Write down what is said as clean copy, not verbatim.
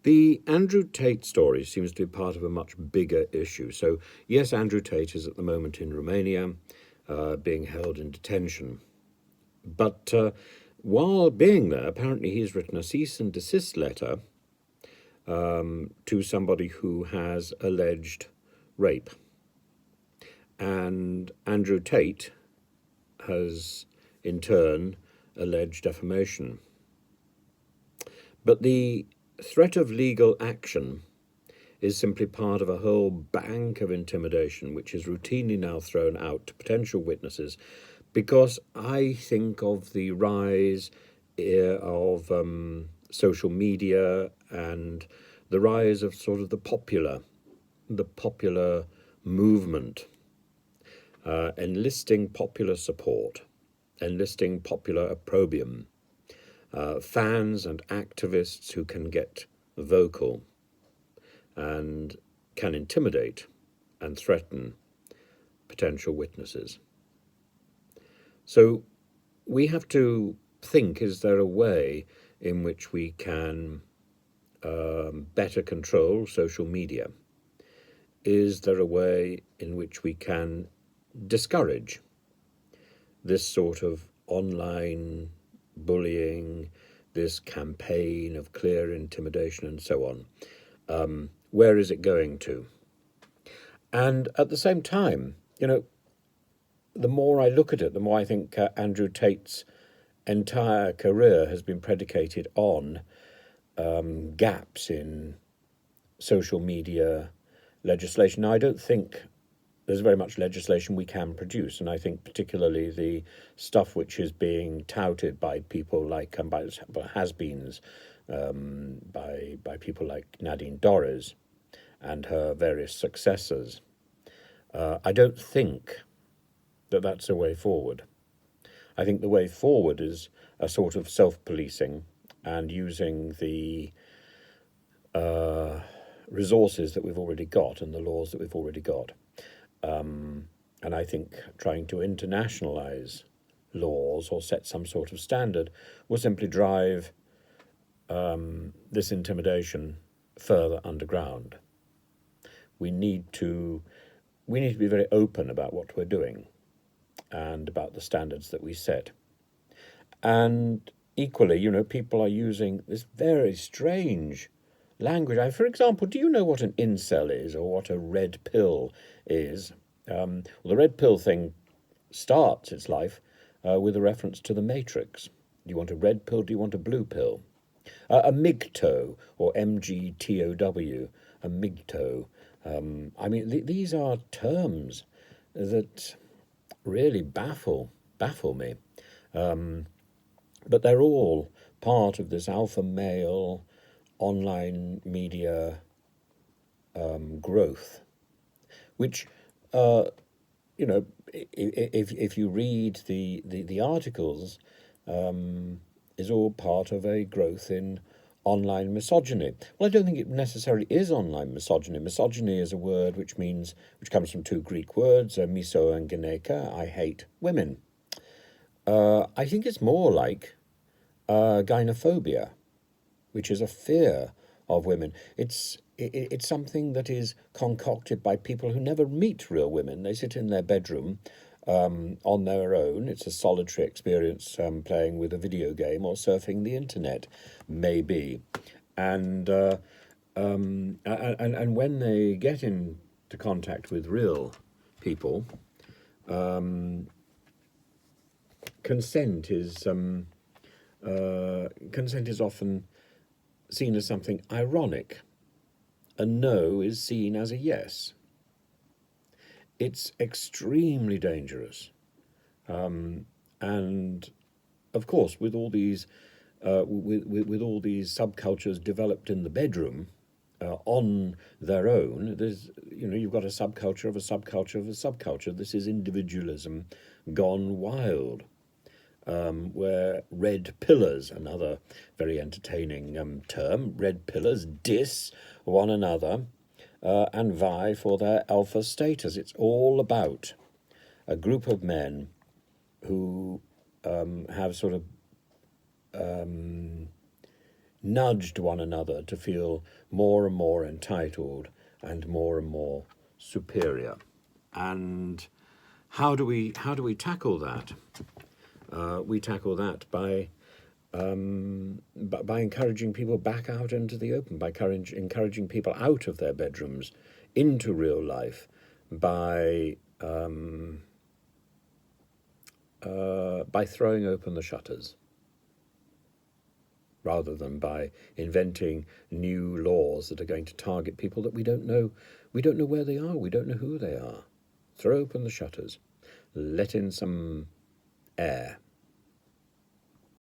The Andrew Tate story seems to be part of a much bigger issue. So, yes, Andrew Tate is at the moment in Romania, being held in detention. But while being there, apparently he's written a cease and desist letter to somebody who has alleged rape. And Andrew Tate has, in turn, alleged defamation. But the threat of legal action is simply part of a whole bank of intimidation which is routinely now thrown out to potential witnesses, because I think of the rise of social media and the rise of sort of the popular movement, enlisting popular support, enlisting popular opprobrium, fans and activists who can get vocal and can intimidate and threaten potential witnesses. So we have to think, is there a way in which we can better control social media? Is there a way in which we can discourage this sort of online bullying, this campaign of clear intimidation and so on? Where is it going to? And at the same time, the more I look at it, the more I think Andrew Tate's entire career has been predicated on gaps in social media legislation. Now, I don't think there's very much legislation we can produce, and I think particularly the stuff which is being touted by people like by has-beens, by people like Nadine Dorries and her various successors. I don't think that that's a way forward. I think the way forward is a sort of self-policing and using the resources that we've already got and the laws that we've already got. And I think trying to internationalize laws or set some sort of standard will simply drive this intimidation further underground. We need to be very open about what we're doing and about the standards that we set. And equally, people are using this very strange language. For example, do you know what an incel is or what a red pill is? Well, the red pill thing starts its life with a reference to the Matrix. Do you want a red pill? Do you want a blue pill? A MGTOW or MGTOW, a MGTOW. These are terms that really baffle me. But they're all part of this alpha male online media growth, which, if you read the articles, is all part of a growth in online misogyny. Well, I don't think it necessarily is online misogyny. Misogyny is a word which comes from two Greek words, miso and gyneka, I hate women. I think it's more like gynophobia, which is a fear of women. It's something that is concocted by people who never meet real women. They sit in their bedroom on their own. It's a solitary experience, playing with a video game or surfing the internet, maybe. And when they get into contact with real people, consent is often seen as something ironic. A no is seen as a yes. It's extremely dangerous, and of course, with all these subcultures developed in the bedroom on their own, you've got a subculture of a subculture of a subculture. This is individualism gone wild. Where red pillars, another very entertaining term, red pillars diss one another and vie for their alpha status. It's all about a group of men who have sort of nudged one another to feel more and more entitled and more superior. And how do we tackle that? We tackle that by encouraging people back out into the open, by encouraging people out of their bedrooms into real life, by throwing open the shutters, rather than by inventing new laws that are going to target people that we don't know. We don't know where they are. We don't know who they are. Throw open the shutters. Let in some air.